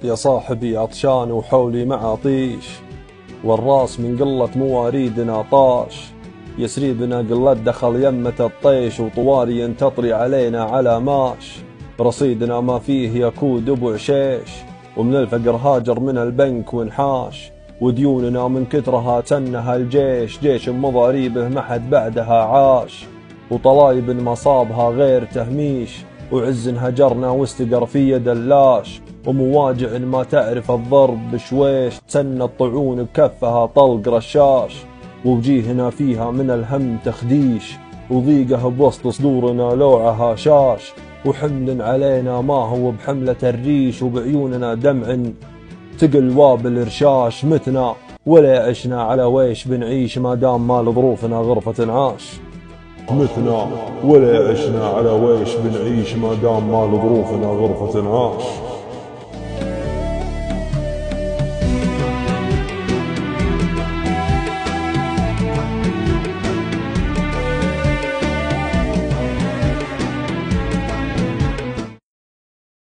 يا صاحبي عطشان وحولي معاطيش، والراس من قلة مواردنا طاش، يسريبنا قلة دخل يمة الطيش، وطواري تطري علينا على ماش، رصيدنا ما فيه يكود بعشيش، ومن الفقر هاجر من البنك وانحاش، وديوننا من كثرها تنها الجيش، جيش مضاريبه ما حد بعدها عاش، وطلايب ما صابها غير تهميش، وعز هجرنا واستقر في يد اللاش، ومواجع ما تعرف الضرب بشويش، تسنى الطعون بكفها طلق رشاش، ووجيهنا فيها من الهم تخديش، وضيقه بوسط صدورنا لوعها شاش، وحمل علينا ما هو بحملة الريش، وبعيوننا دمع تقل وابل رشاش، متنا ولا عشنا على ويش بنعيش، ما دام ما لظروفنا غرفة عاش. متنا ولا عشنا على ويش بنعيش، ما دام ما لظروفنا غرفة عاش.